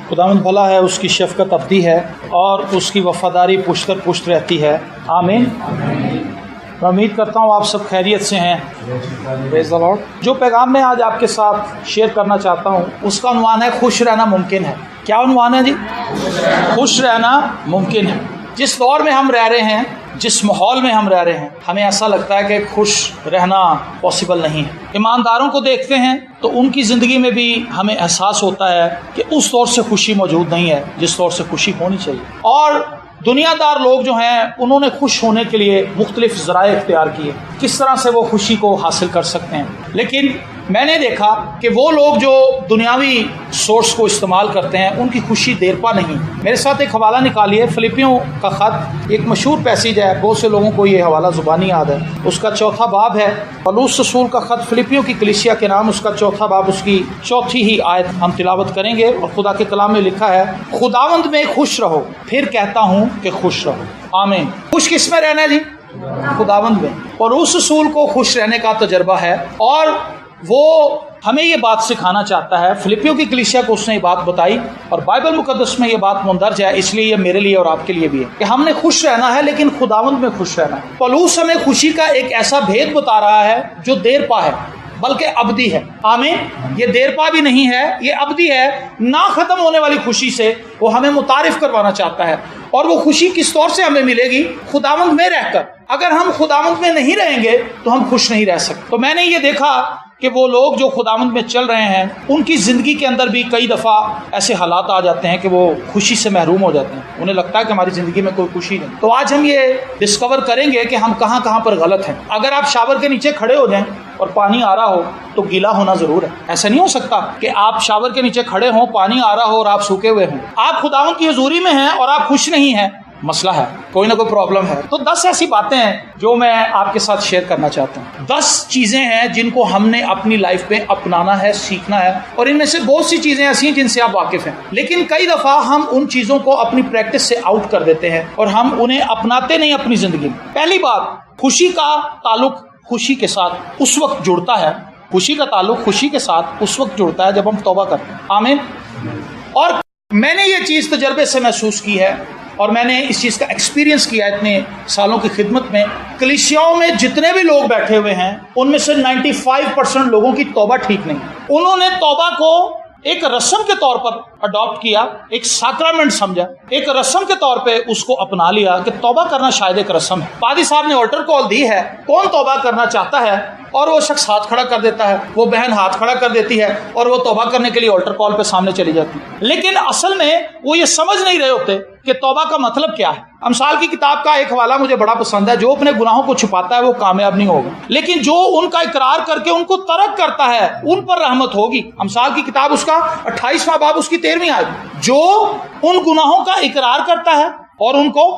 खुदावंद भला है, उसकी शफ़क़त अबदी है और उसकी वफ़ादारी पुश्त दर पुश्त रहती है। आमीन। मैं उम्मीद करता हूँ आप सब खैरियत से हैं। Praise the Lord. जो पैगाम मैं आज आपके साथ शेयर करना चाहता हूँ उसका उन्वान है खुश रहना मुमकिन है। क्या उन्वान है जी? खुश रहना मुमकिन है। जिस दौर में हम रह रहे हैं, जिस माहौल में हम रह रहे हैं, हमें ऐसा लगता है कि खुश रहना पॉसिबल नहीं है। ईमानदारों को देखते हैं तो उनकी ज़िंदगी में भी हमें एहसास होता है कि उस दौर से खुशी मौजूद नहीं है जिस दौर से खुशी होनी चाहिए। और दुनियादार लोग जो हैं उन्होंने खुश होने के लिए मुख्तलिफ ज़राए इख्तियार किए, किस तरह से वो खुशी को हासिल कर सकते हैं। लेकिन मैंने देखा कि वो लोग जो दुनियावी सोर्स को इस्तेमाल करते हैं उनकी खुशी देरपा नहीं। मेरे साथ एक हवाला निकालिए, फिलिपियों का ख़त, एक मशहूर पैसेज है, बहुत से लोगों को ये हवाला ज़ुबानी याद है। उसका 4था बाब है, पौलुस रसूल का ख़त फिलिपियों की कलीसिया के नाम, उसका 4था बाब, उसकी 4थी ही आयत हम तिलावत करेंगे। और खुदा के कलाम में लिखा है, खुदावंद में खुश रहो, फिर कहता हूँ कि खुश रहो। आमीन। खुश किस में रहना है जी? खुदावंद में। पौलुस रसूल को खुश रहने का तजर्बा है और वो हमें ये बात सिखाना चाहता है। फिलिपियों की कलीसिया को उसने ये बात बताई और बाइबल मुकद्दस में ये बात मुंदरज है, इसलिए ये मेरे लिए और आपके लिए भी है कि हमने खुश रहना है, लेकिन खुदावंद में खुश रहना है। पौलुस हमें खुशी का एक ऐसा भेद बता रहा है जो देर पा है बल्कि अबदी है। आमीन। ये देर पा भी नहीं है, ये अबदी है, ना खत्म होने वाली खुशी से वो हमें मुतारिफ करवाना चाहता है। और वो खुशी किस तौर से हमें मिलेगी? खुदावंद में रहकर। अगर हम खुदावंद में नहीं रहेंगे तो हम खुश नहीं रह सकते। तो मैंने ये देखा कि वो लोग जो खुदावंद में चल रहे हैं उनकी ज़िंदगी के अंदर भी कई दफ़ा ऐसे हालात आ जाते हैं कि वो खुशी से महरूम हो जाते हैं। उन्हें लगता है कि हमारी ज़िंदगी में कोई खुशी नहीं। तो आज हम ये डिस्कवर करेंगे कि हम कहाँ कहाँ पर गलत हैं। अगर आप शावर के नीचे खड़े हो जाएं और पानी आ रहा हो तो गीला होना ज़रूर है। ऐसा नहीं हो सकता कि आप शावर के नीचे खड़े हों, पानी आ रहा हो और आप सूखे हुए हों। आप खुदावंद की हुजूरी में हैं और आप खुश नहीं हैं, मसला है, कोई ना कोई प्रॉब्लम है। तो 10 ऐसी बातें हैं जो मैं आपके साथ शेयर करना चाहता हूँ। 10 चीज़ें हैं जिनको हमने अपनी लाइफ में अपनाना है, सीखना है। और इनमें से बहुत सी चीज़ें ऐसी हैं जिनसे आप वाकिफ़ हैं, लेकिन कई दफ़ा हम उन चीज़ों को अपनी प्रैक्टिस से आउट कर देते हैं और हम उन्हें अपनाते नहीं अपनी ज़िंदगी में। पहली बात, खुशी का ताल्लुक खुशी के साथ उस वक्त जुड़ता है, खुशी का ताल्लुक खुशी के साथ उस वक्त जुड़ता है जब हम तौबा करते हैं। आमीन। और मैंने ये चीज़ तजर्बे से महसूस की है और मैंने इस चीज़ का एक्सपीरियंस किया इतने सालों की खिदमत में। कलीसियाओं में जितने भी लोग बैठे हुए हैं उनमें से 95% लोगों की तौबा ठीक नहीं। उन्होंने तौबा को एक रस्म के तौर पर अडॉप्ट किया, एक सैक्रामेंट समझा, एक रस्म के तौर पे उसको अपना लिया कि तौबा करना शायद एक रस्म है। पादी साहब ने ऑल्टर कॉल दी है, कौन तौबा करना चाहता है, और वो शख्स हाथ खड़ा कर देता है, वो बहन हाथ खड़ा कर देती है और वो तौबा करने के लिए ऑल्टर कॉल पे सामने चली जाती है। लेकिन असल में वो ये समझ नहीं रहे होते कि तौबा का मतलब क्या है। अमसाल की किताब का एक हवाला मुझे बड़ा पसंद है, जो अपने गुनाहों को छुपाता है वो कामयाब नहीं होगा, लेकिन जो उनका इकरार करके उनको तर्क करता है उन पर रहमत होगी। अमसाल की किताब उसका 28वां बाब उसकी 13वीं आयत, जो उन गुनाहों का इकरार करता है और उनको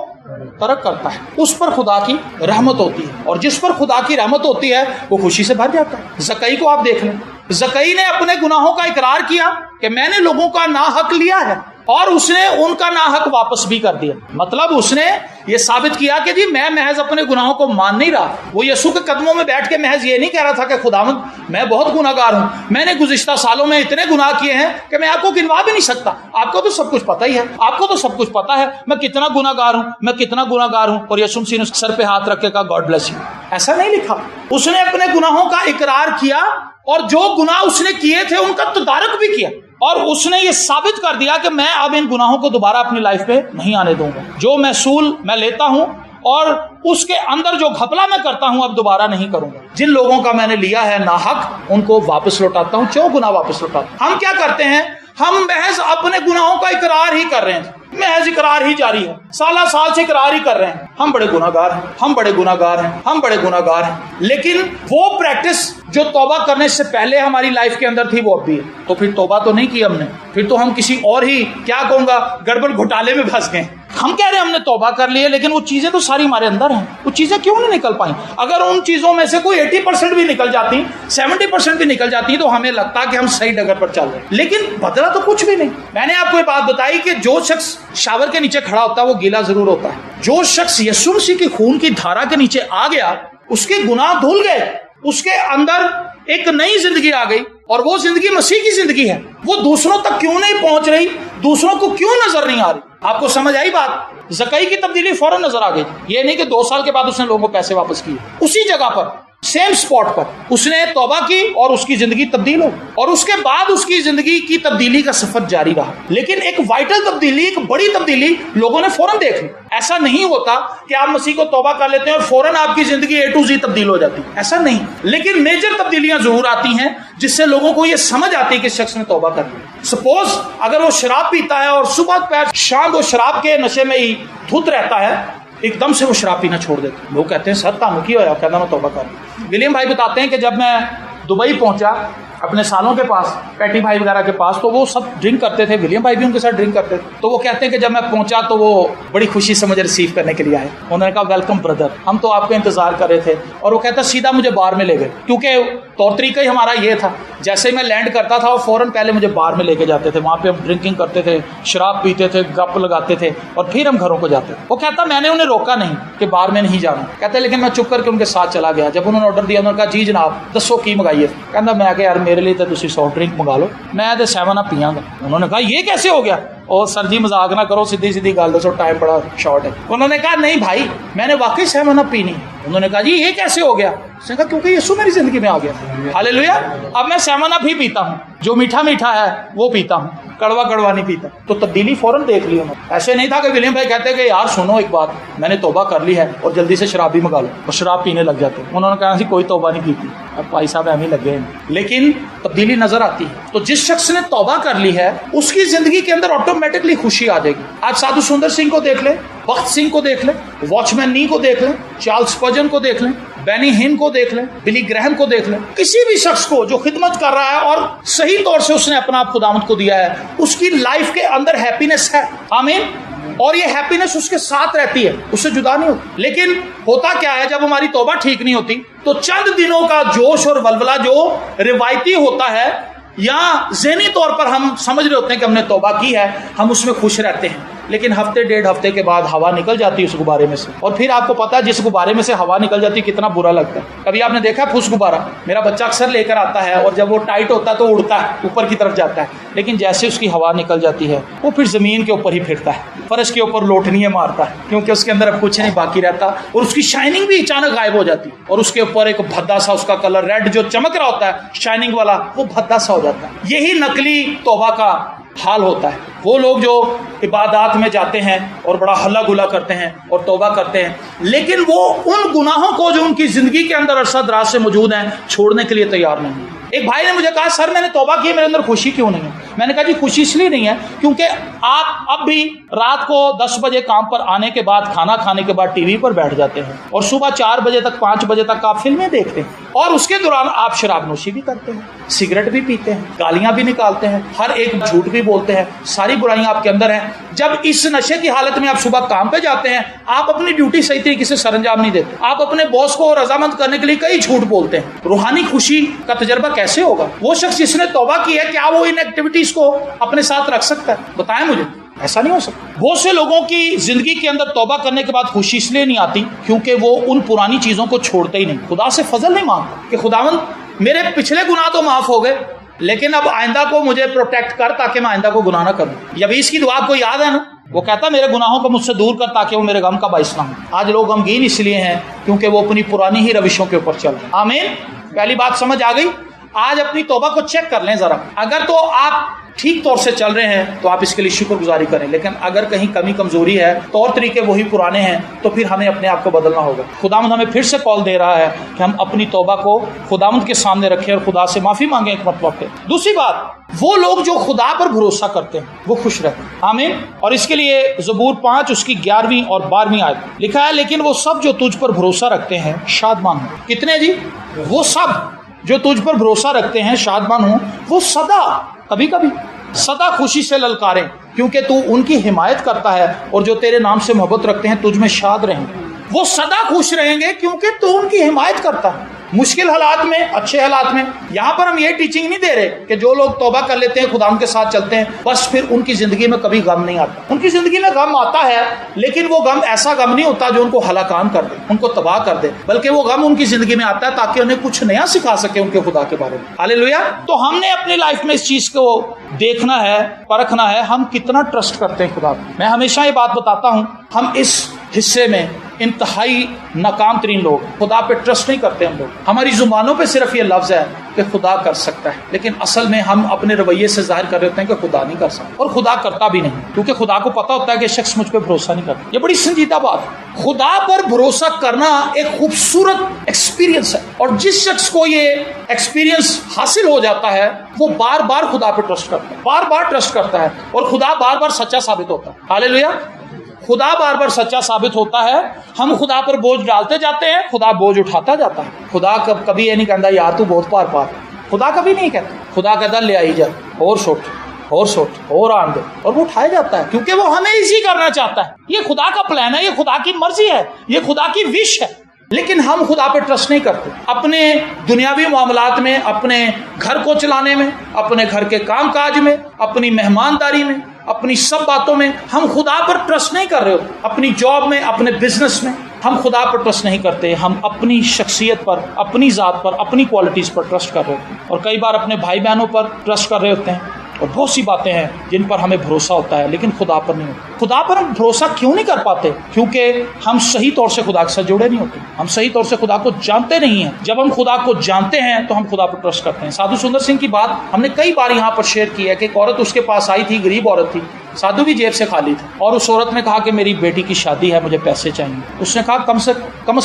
तर्क करता है उस पर खुदा की रहमत होती है, और जिस पर खुदा की रहमत होती है वो खुशी से भर जाता है। ज़कई को आप देख लें, ज़कई ने अपने गुनाहों का इकरार किया कि मैंने लोगों का नाहक लिया है और उसने उनका नाहक वापस भी कर दिया। मतलब उसने ये साबित किया कि जी मैं महज अपने गुनाहों को मान नहीं रहा। वो यीशु के कदमों में बैठ के महज ये नहीं कह रहा था कि खुदावंद मैं बहुत गुनाहगार हूँ, मैंने गुज़िश्ता सालों में इतने गुनाह किए हैं कि मैं आपको गिनवा भी नहीं सकता। आपको तो सब कुछ पता ही है, आपको तो सब कुछ पता है मैं कितना गुनाहगार हूँ, मैं कितना गुनाहगार हूँ। और यीशु मसीह ने सर पे हाथ रख के कहा गॉड ब्लेस यू। ऐसा नहीं लिखा। उसने अपने गुनाहों का इकरार किया और जो गुनाह उसने किए थे उनका तदारक भी किया, और उसने ये साबित कर दिया कि मैं अब इन गुनाहों को दोबारा अपनी लाइफ पे नहीं आने दूंगा। जो महसूल मैं लेता हूं और उसके अंदर जो घपला मैं करता हूं अब दोबारा नहीं करूंगा। जिन लोगों का मैंने लिया है नाहक उनको वापस लौटाता हूं, चौगुना वापस लौटाता हूं। हम क्या करते हैं? हम महज अपने गुनाहों का इकरार ही कर रहे हैं, महज इकरार ही जारी है, साल से इकरार ही कर रहे हैं, हम बड़े गुनाहगार हैं, हम बड़े गुनाहगार हैं, हम बड़े गुनाहगार हैं। लेकिन वो प्रैक्टिस जो तौबा करने से पहले हमारी लाइफ के अंदर थी वो अब भी है। तो फिर तौबा तो नहीं की हमने, फिर तो हम किसी और ही क्या कहूँगा गड़बड़ घोटाले में फंस गए। हम कह रहे हैं हमने तौबा कर ली है, लेकिन वो चीज़ें तो सारी हमारे अंदर हैं। वो चीज़ें क्यों नहीं निकल पाई? अगर उन चीज़ों में से कोई 80% भी निकल जाती, 70% भी निकल जाती, तो हमें लगता कि हम सही डगर पर चल रहे हैं, लेकिन बदला तो कुछ भी नहीं। मैंने आपको ये बात बताई कि जो शख्स शावर के नीचे खड़ा होता है वो गीला जरूर होता है। जो शख्स यीशु मसीह की खून की धारा के नीचे आ गया उसके गुनाह धुल गए, उसके अंदर एक नई जिंदगी आ गई, और वो जिंदगी मसीह की जिंदगी है। वो दूसरों तक क्यों नहीं पहुंच रही, दूसरों को क्यों नजर नहीं आ रही? आपको समझ आई बात? ज़कई की तब्दीली फौरन नजर आ गई। ये नहीं कि 2 साल के बाद उसने लोगों को पैसे वापस किए, उसी जगह पर सेम स्पॉट पर उसने तौबा की और उसकी जिंदगी तब्दील हो, और उसके बाद उसकी जिंदगी की तब्दीली का सफर जारी रहा। लेकिन एक वाइटल तब्दीली, एक बड़ी तब्दीली लोगों ने फौरन देख ली। ऐसा नहीं होता कि आप मसीह को तौबा कर लेते हैं और फौरन आपकी जिंदगी A to Z तब्दील हो जाती है, ऐसा नहीं। लेकिन मेजर तब्दीलियां जरूर आती हैं जिससे लोगों को यह समझ आती है कि शख्स ने तौबा कर ली। सपोज अगर वो शराब पीता है और सुबह दोपहर शाम वो शराब के नशे में ही धुत रहता है, एकदम से वो शराब पीना छोड़ देते। लोग कहते हैं सर तानु की होया, कहना मैं तौबा कर ली। विलियम भाई बताते हैं कि जब मैं दुबई पहुंचा अपने सालों के पास, पैटी भाई वगैरह के पास, तो वो सब ड्रिंक करते थे, विलियम भाई भी उनके साथ ड्रिंक करते थे। तो वो कहते हैं कि जब मैं पहुंचा तो वो बड़ी खुशी से मुझे रिसीव करने के लिए आए। उन्होंने कहा वेलकम ब्रदर, हम तो आपका इंतजार कर रहे थे। और वो कहता सीधा मुझे बार में ले गए, क्योंकि तौर तरीका ही हमारा ये था, जैसे ही मैं लैंड करता था वो फौरन पहले मुझे बार में लेके जाते थे। वहाँ पे हम ड्रिंकिंग करते थे, शराब पीते थे, गप लगाते थे और फिर हम घरों को जाते थे। वो कहता मैंने उन्हें रोका नहीं कि बार में नहीं जाना, कहते लेकिन मैं चुप करके उनके साथ चला गया। जब उन्होंने ऑर्डर दिया उन्होंने कहा जी जनाब दसो की मंगाइए। कहता मैं आगे यार मेरे लिए तो तुसी सॉफ्ट ड्रिंक मंगा लो, मैं तो 7 अप पियांगा। उन्होंने कहा ये कैसे हो गया? और सर जी मजाक ना करो, सीधी सीधी गल दसो, टाइम बड़ा शॉर्ट है। उन्होंने कहा नहीं भाई मैंने वाकई 7 अप पीनी। उन्होंने कहा जी ये कैसे हो गया? उसने कहा क्योंकि यीशु मेरी जिंदगी में आ गया। हालेलुया। अब मैं 7 अप ही पीता हूँ, जो मीठा मीठा है वो पीता हूँ, कड़वा कड़वा नहीं पीता। तो तब्दीली फौरन देख ली उन्होंने। ऐसे नहीं था कि विलियम भाई कहते कि यार सुनो एक बात, मैंने तौबा कर ली है और जल्दी से शराब भी मंगा लो, और शराब पीने लग जाते। उन्होंने कहा जी कोई तौबा नहीं की थी, अब भाई साहब एम ही लग गए। लेकिन तब्दीली नजर आती है। तो जिस शख्स ने तौबा कर ली है उसकी जिंदगी के अंदर ऑटोमेटिकली खुशी आ जाएगी। आज साधु सुंदर सिंह को देख ले, बख्त सिंह को देख ले, वॉचमैन नी को देख ले, चार्ल्स स्पर्जन को देख ले, बेनी हिन को देख ले, बिली ग्रैहम को देख ले। किसी भी शख्स को जो खिदमत कर रहा है और सही तौर से उसने अपना आप खुदावंद को दिया है, उसकी लाइफ के अंदर हैप्पीनेस है। आमीन। और ये हैप्पीनेस उसके साथ रहती है, उससे जुदा नहीं होती। लेकिन होता क्या है, जब हमारी तौबा ठीक नहीं होती तो चंद दिनों का जोश और वलवला जो रिवायती होता है या ज़हनी तौर पर हम समझ रहे होते हैं कि हमने तौबा की है, हम उसमें खुश रहते हैं। लेकिन हफ्ते 1.5 हफ्ते के बाद हवा निकल जाती है उस गुब्बारे में से, और फिर आपको पता है जिस गुब्बारे में से हवा निकल जाती है कितना बुरा लगता है। कभी आपने देखा है फूस गुब्बारा? मेरा बच्चा अक्सर लेकर आता है और जब वो टाइट होता है तो उड़ता है, ऊपर की तरफ जाता है। लेकिन जैसे उसकी हवा निकल जाती है वो फिर ज़मीन के ऊपर ही फिरता है, फर्श के ऊपर लोटनियाँ मारता है, क्योंकि उसके अंदर अब कुछ नहीं बाकी रहता और उसकी शाइनिंग भी अचानक गायब हो जाती है। और उसके ऊपर एक भद्दा सा उसका कलर रेड जो चमक रहा होता है शाइनिंग वाला, वो भद्दा सा हो जाता है। यही नकली तौबा का हाल होता है। वो लोग जो इबादत में जाते हैं और बड़ा हल्ला गुला करते हैं और तौबा करते हैं, लेकिन वो उन गुनाहों को जो उनकी जिंदगी के अंदर अरसा दराज से मौजूद हैं छोड़ने के लिए तैयार नहीं है। एक भाई ने मुझे कहा सर मैंने तौबा की, मेरे अंदर खुशी क्यों नहीं है? मैंने कहा जी खुशी इसलिए नहीं है क्योंकि आप अब भी रात को 10 बजे काम पर आने के बाद, खाना खाने के बाद टीवी पर बैठ जाते हैं और सुबह 4 बजे तक 5 बजे तक आप फिल्में देखते हैं, और उसके दौरान आप शराब नोशी भी करते हैं, सिगरेट भी पीते हैं, गालियां भी निकालते हैं, हर एक झूठ भी बोलते हैं, सारी बुराइयां आपके अंदर हैं। जब इस नशे की हालत में आप सुबह काम पे जाते हैं, आप अपनी ड्यूटी सही तरीके से सरंजाम नहीं देते, आप अपने बॉस को रजामंद करने के लिए कई झूठ बोलते हैं। रूहानी खुशी का तजर्बा कैसे होगा? वो शख्स जिसने तौबा की है, क्या वो इन एक्टिविटीज को अपने साथ रख सकता है? बताएं मुझे। ऐसा नहीं हो सकता। बहुत से लोगों की जिंदगी के अंदर तौबा करने के बाद खुशी इसलिए नहीं आती क्योंकि वो उन पुरानी चीजों को छोड़ते ही नहीं, खुदा से फजल नहीं मांगते कि खुदावंद मेरे पिछले गुनाह तो माफ हो गए, लेकिन अब आइंदा को मुझे प्रोटेक्ट कर ताकि मैं आइंदा को गुनाह ना करूं। जब इसकी दुआ आपको याद है ना, वो कहता मेरे गुनाहों को मुझसे दूर कर ताकि वो मेरे गम का बाइस ना हो। आज लोग गमगीन इसलिए हैं क्योंकि वो अपनी पुरानी ही रविशों के ऊपर चल रहे। आमीन। पहली बात समझ आ गई? आज अपनी तौबा को चेक कर लें जरा। अगर तो आप ठीक तौर से चल रहे हैं तो आप इसके लिए शुक्रगुजारी करें, लेकिन अगर कहीं कमी कमजोरी है, तौर तरीके वही पुराने हैं, तो फिर हमें अपने आप को बदलना होगा। खुदावंद हमें फिर से कॉल दे रहा है कि हम अपनी तौबा को खुदावंद के सामने रखें और खुदा से माफी मांगे एक मरतबा पे। दूसरी बात, वो लोग जो खुदा पर भरोसा करते हैं वो खुश रहते हैं। आमीन। और इसके लिए ज़बूर 5 उसकी 11वीं और 12वीं आयत लिखा है, लेकिन वो सब जो तुझ पर भरोसा रखते हैं शादमान हो। कितने जी? वो सब जो तुझ पर भरोसा रखते हैं शादमान हो, वो सदा, कभी कभी सदा खुशी से ललकारें क्योंकि तू उनकी हिमायत करता है, और जो तेरे नाम से मोहब्बत रखते हैं तुझ में शाद रहें। वो सदा खुश रहेंगे क्योंकि तू उनकी हिमायत करता है। मुश्किल हालात में, अच्छे हालात में। यहाँ पर हम ये टीचिंग नहीं दे रहे कि जो लोग तौबा कर लेते हैं, खुदा उनके साथ चलते हैं, बस फिर उनकी जिंदगी में कभी गम नहीं आता। उनकी जिंदगी में गम आता है, लेकिन वो गम ऐसा गम नहीं होता जो उनको हलाकान कर दे, उनको तबाह कर दे, बल्कि वो गम उनकी जिंदगी में आता है ताकि उन्हें कुछ नया सिखा सके उनके खुदा के बारे में। हालेलुया। तो हमने अपनी लाइफ में इस चीज को देखना है, परखना है, हम कितना ट्रस्ट करते हैं खुदा को। मैं हमेशा ये बात बताता हूं, हम इस हिस्से में इंतहाई नाकाम तरीन लोग, खुदा पे ट्रस्ट नहीं करते हम लोग। हमारी जुबानों पे सिर्फ ये लफ्ज है कि खुदा कर सकता है, लेकिन असल में हम अपने रवैये से जाहिर कर रहे होते हैं कि खुदा नहीं कर सकता, और खुदा करता भी नहीं, क्योंकि खुदा को पता होता है कि शख्स मुझ पर भरोसा नहीं करता। ये बड़ी संजीदा बात है। खुदा पर भरोसा करना एक खूबसूरत एक्सपीरियंस है, और जिस शख्स को ये एक्सपीरियंस हासिल हो जाता है वो बार बार खुदा पे ट्रस्ट करता है, बार बार ट्रस्ट करता है, और खुदा बार बार सच्चा साबित होता है। हालेलुया। खुदा बार बार सच्चा साबित होता है। हम खुदा पर बोझ डालते जाते हैं, खुदा बोझ उठाता जाता है। खुदा कभी ये नहीं कहता यार तू बहुत पार पार, खुदा कभी नहीं कहता। खुदा कहता ले आई जा, और सोट और आन दे, और वो उठाया जाता है, क्योंकि वो हमें इसी करना चाहता है। ये खुदा का प्लान है, ये खुदा की मर्जी है, ये खुदा की विश है। लेकिन हम खुदा पे ट्रस्ट नहीं करते। अपने दुनियावी मामलात में, अपने घर को चलाने में, अपने घर के काम काज में, अपनी मेहमानदारी में, अपनी सब बातों में हम खुदा पर ट्रस्ट नहीं कर रहे हो। अपनी जॉब में, अपने बिजनेस में हम खुदा पर ट्रस्ट नहीं करते। हम अपनी शख्सियत पर, अपनी ज़ात पर, अपनी क्वालिटीज़ पर ट्रस्ट कर रहे होते हैं, और कई बार अपने भाई बहनों पर ट्रस्ट कर रहे होते हैं, और बहुत सी बातें हैं जिन पर हमें भरोसा होता है, लेकिन खुदा पर नहीं होता। खुदा पर हम भरोसा क्यों नहीं कर पाते? क्योंकि हम सही तौर से खुदा के साथ जुड़े नहीं होते, हम सही तौर से खुदा को जानते नहीं हैं। जब हम खुदा को जानते हैं तो हम खुदा पर ट्रस्ट करते हैं। साधु सुंदर सिंह की बात हमने कई बार यहाँ पर शेयर की है कि एक औरत उसके पास आई थी, गरीब औरत थी, साधु भी जेब से खाली था, और उस औरत ने कहा कि मेरी बेटी की शादी है, मुझे पैसे चाहिए। उसने कहा कम से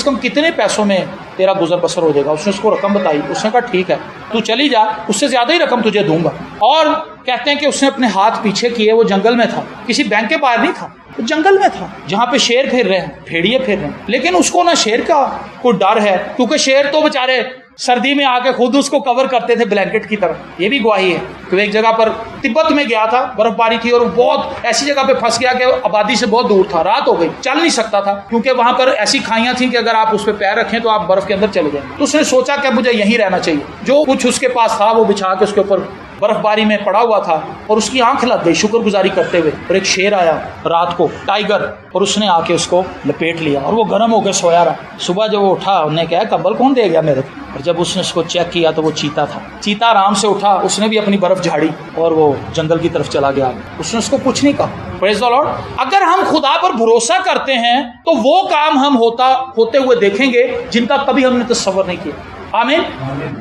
कम कितने पैसों में तेरा गुजर बसर हो जाएगा? उसने उसको रकम बताई। उसने कहा ठीक है, तू चली जा, उससे ज्यादा ही रकम तुझे दूंगा। और कहते हैं कि उसने अपने हाथ पीछे किए, वो जंगल में था, किसी बैंक के बाहर नहीं था, वो जंगल में था जहाँ पे शेर फिर रहे हैं, भेड़िए फिर रहे हैं। लेकिन उसको ना शेर का कोई डर है, क्योंकि शेर तो बेचारे सर्दी में आके खुद उसको कवर करते थे ब्लैंकेट की तरह। ये भी गवाही है कि एक जगह पर तिब्बत में गया था, बर्फबारी थी, और बहुत ऐसी जगह पे फंस गया कि आबादी से बहुत दूर था, रात हो गई, चल नहीं सकता था, क्योंकि वहां पर ऐसी खाइयां थी कि अगर आप उस पर पैर रखें तो आप बर्फ के अंदर चले जाएं। तो उसने सोचा कि मुझे यहीं रहना चाहिए। जो कुछ उसके पास था वो बिछा के उसके ऊपर बर्फबारी में पड़ा हुआ था, और उसकी आंख लग गई शुक्रगुजारी करते हुए, और एक शेर आया रात को, टाइगर, और उसने आके उसको लपेट लिया, और वो गर्म होकर सोया रहा। सुबह जब वो उठा, उन्हें कहा कंबल कौन दे गया मेरे को? और जब उसने उसको चेक किया तो वो चीता था। चीता आराम से उठा, उसने भी अपनी बर्फ झाड़ी और वो जंगल की तरफ चला गया। उसने उसको कुछ नहीं कहा। Praise the Lord. अगर हम खुदा पर भरोसा करते हैं तो वो काम हम होते हुए देखेंगे जिनका कभी हमने तसव्वुर नहीं किया। आमीन।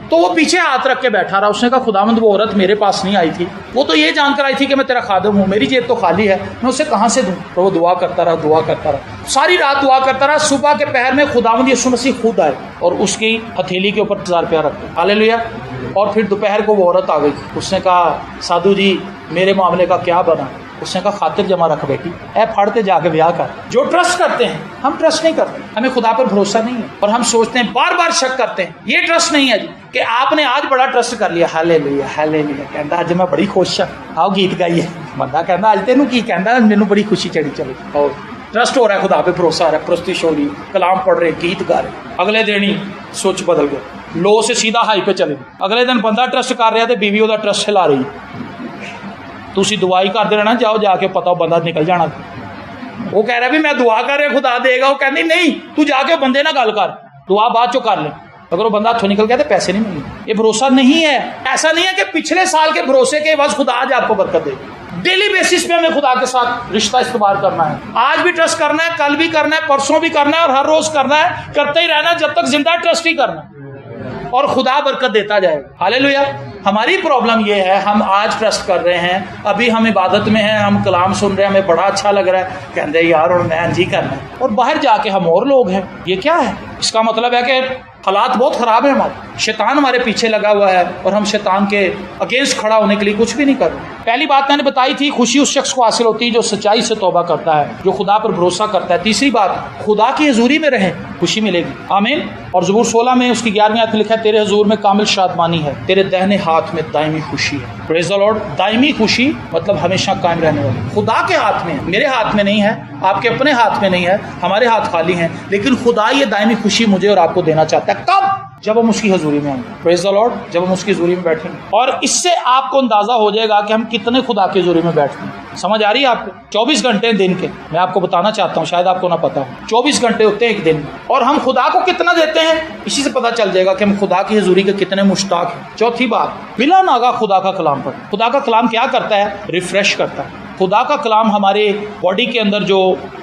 तो वो पीछे हाथ रख के बैठा रहा। उसने कहा खुदावंद वो औरत मेरे पास नहीं आई थी, वो तो ये जानकर आई थी कि मैं तेरा खादिम हूँ, मेरी जेब तो खाली है, मैं उसे कहाँ से दूँ? तो वो दुआ करता रहा, सारी रात दुआ करता रहा। सुबह के पहर में खुदावंद यीशु मसीह खुद आए और उसकी हथेली के ऊपर 1000 रुपया रख दिया। हालेलुया। और फिर दोपहर को वो औरत आ गई। उसने कहा साधु जी मेरे मामले का क्या बना? उसने कहा खातिर जमा रख बेटी, ऐ फाड़ते जाके ब्याह कर। जो ट्रस्ट करते हैं, हम ट्रस्ट नहीं करते, हमें खुदा पर भरोसा नहीं है, और हम सोचते हैं, बार बार शक करते हैं। ये ट्रस्ट नहीं है जी कि आपने आज बड़ा ट्रस्ट कर लिया। Hallelujah hallelujah. कहता आज मैं बड़ी खुश हाँ, आओ गीत गाइए। बंदा कहता अज तेनू की कहता, मैनू बड़ी खुशी चढ़ी। चलो और ट्रस्ट हो रहा है, खुदा पे भरोसा हो रहा है, प्रस्तुति हो रही, कलाम पढ़ रहे, गीत गा रहे। अगले दिन ही सोच बदल गया, लो से सीधा हाई पे चले। अगले दिन बंदा ट्रस्ट कर रहा तो बीवी ਉਹਦਾ ट्रस्ट हिला रही। तुसी दुआई करते रहना, जाओ जाके पता बंदा निकल जाना। वो कह रहा भी मैं दुआ कर रहा खुदा देगा। वो कहती नहीं, तू जाके बंदे ना गल कर, दुआ बाद चो कर ले। अगर वो बंदा हथों निकल गया तो पैसे नहीं मिलेंगे। ये भरोसा नहीं है। ऐसा नहीं है कि पिछले साल के भरोसे के बस खुदा आज आपको बरकत देगा। डेली बेसिस पे हमें खुदा के साथ रिश्ता इस्तेमाल करना है। आज भी ट्रस्ट करना है, कल भी करना है, परसों भी करना है, और हर रोज करना है, करते ही रहना जब तक जिंदा ट्रस्ट ही करना, और खुदा बरकत देता जाएगा। हालेलुया। हमारी प्रॉब्लम ये है, हम आज ट्रस्ट कर रहे हैं, अभी हम इबादत में हैं, हम कलाम सुन रहे हैं, हमें बड़ा अच्छा लग रहा है, कहते यार और मैं जी करना है, और बाहर जाके हम और लोग हैं। ये क्या है? इसका मतलब है कि हालात बहुत ख़राब है हमारे, शैतान हमारे पीछे लगा हुआ है, और हम शैतान के अगेंस्ट खड़ा होने के लिए कुछ भी नहीं कर रहे। पहली बात मैंने बताई थी, खुशी उस शख्स को हासिल होती है जो सच्चाई से तौबा करता है, जो खुदा पर भरोसा करता है। तीसरी बात, खुदा की हजूरी में रहें, खुशी मिलेगी। आमीन। और ज़बूर 16 में उसकी 11वीं आयत में लिखा है, तेरे हजूर में कामिल शादमानी है, तेरे दाहिने हाथ में दायमी खुशी है। Praise the Lord. दायमी खुशी मतलब हमेशा कायम रहने वाली। खुदा के हाथ में है, मेरे हाथ में नहीं है, आपके अपने हाथ में नहीं है, हमारे हाथ खाली हैं, लेकिन खुदा ये दायमी खुशी मुझे और आपको देना चाहता है। कब? जब हम उसकी हजूरी में आएंगे। प्रेज द लॉर्ड, जब हम उसकी हजूरी में बैठेंगे। और इससे आपको अंदाजा हो जाएगा कि हम कितने खुदा की हजूरी में बैठते हैं। समझ आ रही है आपको? 24 घंटे दिन के, मैं आपको बताना चाहता हूँ, शायद आपको ना पता हो, 24 घंटे होते हैं एक दिन में, और हम खुदा को कितना देते हैं इसी से पता चल जाएगा कि हम खुदा की हजूरी के कितने मुश्ताक हैं। चौथी बात, बिला नागा खुदा का कलाम पढ़ें। खुदा का कलाम क्या करता है? रिफ्रेश करता है। खुदा का कलाम हमारे बॉडी के अंदर जो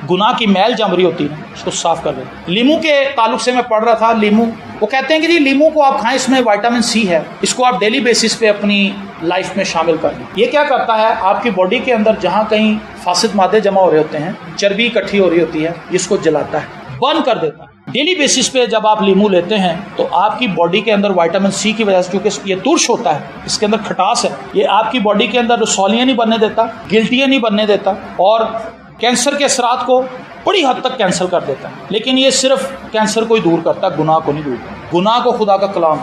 गुनाह की मैल जम रही होती है उसको साफ कर देता है। लीमू के ताल्लुक से मैं पढ़ रहा था, लीमू, वो कहते हैं कि जी लीमू को आप खाएं, इसमें विटामिन सी है, इसको आप डेली बेसिस पे अपनी लाइफ में शामिल कर लें। ये क्या करता है? आपकी बॉडी के अंदर जहाँ कहीं फासिद मादे जमा हो रहे होते हैं, चर्बी इकट्ठी हो रही होती है, इसको जलाता है, बर्न कर देता है। डेली बेसिस पे जब आप लीमू लेते हैं तो आपकी बॉडी के अंदर विटामिन सी की वजह से, क्योंकि ये तुर्श होता है, इसके अंदर खटास है, ये आपकी बॉडी के अंदर रसौलियाँ नहीं बनने देता, गिल्टियाँ नहीं बनने देता, और कैंसर के असरात को बड़ी हद तक कैंसिल कर देता है। लेकिन ये सिर्फ कैंसर को ही दूर करता है, गुनाह को नहीं दूर करता। गुनाह को खुदा का कलाम,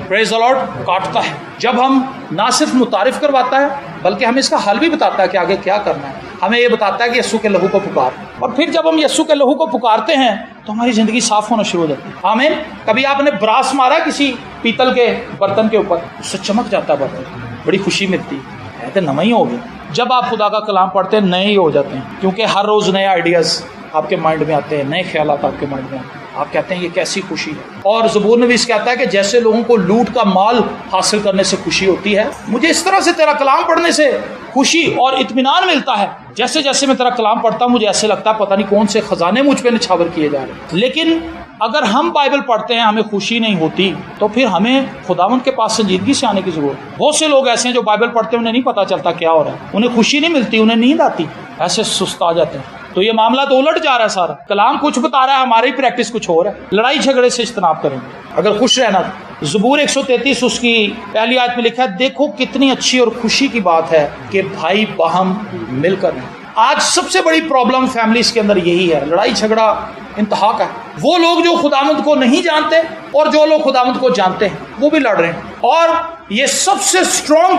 प्रेज द लॉर्ड, काटता है। जब हम ना सिर्फ मुतारिफ करवाता है बल्कि हमें इसका हल भी बताता है कि आगे क्या करना है। हमें ये बताता है कि यस्सु के लहू को पुकार, और फिर जब हम यस्सु के लहू को पुकारते हैं तो हमारी ज़िंदगी साफ होना शुरू हो जाती है। आमीन। कभी आपने ब्रास मारा किसी पीतल के बर्तन के ऊपर, उससे चमक जाता है बर्तन, बड़ी खुशी मिलती है, तो नवा ही हो गया। जब आप खुदा का कलाम पढ़ते हैं नए ही हो जाते हैं, क्योंकि हर रोज़ नए आइडियाज़ आपके माइंड में आते हैं, नए ख्यालात आपके माइंड में आते हैं। आप कहते हैं ये कैसी खुशी है। और ज़बूर में भी इस कहता है कि जैसे लोगों को लूट का माल हासिल करने से खुशी होती है, मुझे इस तरह से तेरा कलाम पढ़ने से खुशी और इत्मीनान मिलता है। जैसे जैसे मैं तेरा कलाम पढ़ता हूँ मुझे ऐसे लगता है पता नहीं कौन से खजाने मुझ पे निछावर किए जा रहे हैं। लेकिन अगर हम बाइबल पढ़ते हैं हमें खुशी नहीं होती तो फिर हमें खुदावंद के पास संजीदगी से आने की जरूरत है। बहुत से लोग ऐसे हैं जो बाइबल पढ़ते हैं, उन्हें नहीं पता चलता क्या हो रहा है, उन्हें खुशी नहीं मिलती, उन्हें नींद आती, ऐसे सुस्ता जाते हैं। तो ये मामला तो उलट जा रहा है सारा। कलाम कुछ बता रहा है, हमारी प्रैक्टिस कुछ हो रहा है। लड़ाई झगड़े से इज्तनाब करेंगे अगर खुश रहना। ज़बूर 133 उसकी पहली आयत में लिखा है, देखो कितनी अच्छी और खुशी की बात है कि भाई बहम मिलकर रहें। आज सबसे बड़ी प्रॉब्लम फैमिलीज के अंदर यही है, लड़ाई झगड़ा इंतहा का है। वो लोग जो खुदावंद को नहीं जानते और जो लोग खुदावंद को जानते हैं वो भी लड़ रहे हैं। और ये सबसे स्ट्रॉन्ग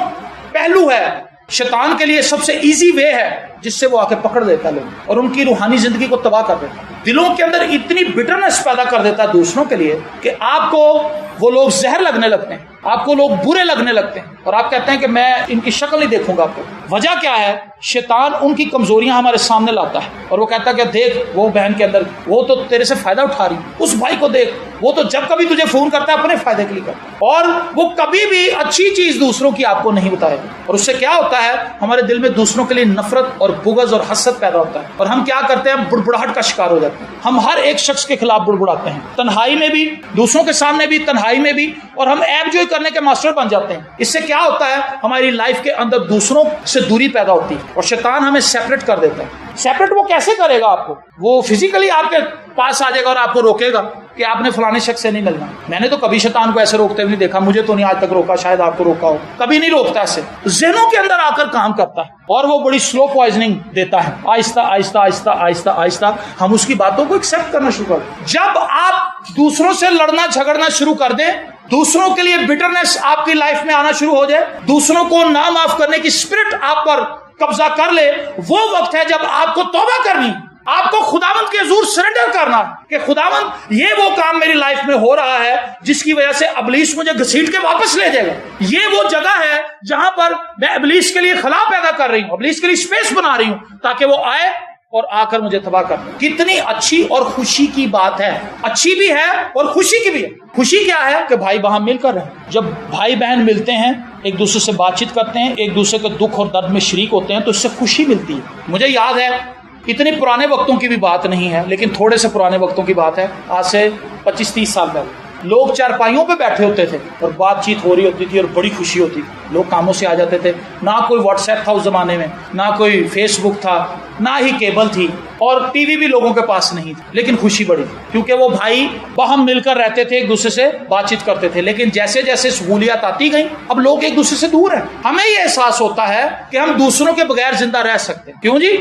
पहलू है, शैतान के लिए सबसे इजी वे है जिससे वो आके पकड़ देता है लोग और उनकी रूहानी जिंदगी को तबाह कर देता है। दिलों के अंदर इतनी बिटरनेस पैदा कर देता है दूसरों के लिए कि आपको वो लोग जहर लगने लगते हैं, आपको लोग बुरे लगने लगते हैं और आप कहते हैं कि मैं इनकी शक्ल नहीं देखूंगा आपको। वजह क्या है? शैतान उनकी कमजोरियां हमारे सामने लाता है और वो कहता है कि देख वो बहन के अंदर, वो तो तेरे से फायदा उठा रही, उस भाई को देख, वो तो जब कभी तुझे फोन करता है अपने फायदे के लिए करता है और वो कभी भी अच्छी चीज दूसरों की आपको नहीं बताएगा। और उससे क्या होता है? हमारे दिल में दूसरों के लिए नफरत और बुग़्ज़ और हसद पैदा होता है और हम क्या करते हैं? बुड़बुड़ाहट का शिकार हो जाते हैं। हम हर एक शख्स के खिलाफ बुड़बुड़ाते हैं, तन्हाई में भी, दूसरों के सामने भी, तन्हाई में भी, और हम एबजॉय करने के मास्टर बन जाते हैं। इससे क्या होता है? हमारी लाइफ के अंदर दूसरों से दूरी पैदा होती है और शैतान हमें सेपरेट कर देता है। सेपरेट वो कैसे करेगा आपको? वो फिजिकली आपके पास आ जाएगा और आपको रोकेगा कि आपने फलाने शख्स से नहीं मिलना। मैंने तो कभी शैतान को ऐसे रोकते हुए नहीं देखा, मुझे तो नहीं आज तक रोका, शायद आपको रोका हो। कभी नहीं रोकता, ऐसे ज़हनों के अंदर आकर काम करता है और वो बड़ी स्लो पॉइजनिंग देता है। आहिस्ता आहिस्ता आहिस्ता आहिस्ता आहिस्ता हम उसकी बातों को एक्सेप्ट करना शुरू कर दें। जब आप दूसरों से लड़ना झगड़ना शुरू कर दें, दूसरों के लिए बिटरनेस आपकी लाइफ में आना शुरू हो जाए, दूसरों को ना माफ करने की स्पिरिट आप पर कब्जा कर ले, वो वक्त है जब आपको तौबा करनी, आपको खुदावंद के हुजूर सरेंडर करना कि खुदावंद ये वो काम मेरी लाइफ में हो रहा है जिसकी वजह से इब्लीस मुझे घसीट के वापस ले जाएगा। ये वो जगह है जहां पर मैं इब्लीस के लिए खला पैदा कर रही हूं, इब्लीस के लिए स्पेस बना रही हूं ताकि वो आए और आकर मुझे तबाह कर। कितनी अच्छी और खुशी की बात है, अच्छी भी है और खुशी की भी है। खुशी क्या है? कि भाई बहन मिलकर रहें। जब भाई बहन मिलते हैं, एक दूसरे से बातचीत करते हैं, एक दूसरे के दुख और दर्द में शरीक होते हैं, तो इससे खुशी मिलती है। मुझे याद है, इतने पुराने वक्तों की भी बात नहीं है लेकिन थोड़े से पुराने वक्तों की बात है, आज से 25-30 साल पहले लोग चारपाइयों पे बैठे होते थे और बातचीत हो रही होती थी और बड़ी खुशी होती थी। लोग कामों से आ जाते थे, ना कोई व्हाट्सएप था उस जमाने में, ना कोई फेसबुक था, ना ही केबल थी और टीवी भी लोगों के पास नहीं थी, लेकिन खुशी बड़ी थी क्योंकि वो भाई बहम मिलकर रहते थे, एक दूसरे से बातचीत करते थे। लेकिन जैसे जैसे सहूलियत आती गई अब लोग एक दूसरे से दूर हैं। हमें ये एहसास होता है कि हम दूसरों के बगैर जिंदा रह सकते हैं। क्यों जी?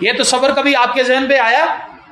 ये तो सबर कभी आपके जहन पे आया?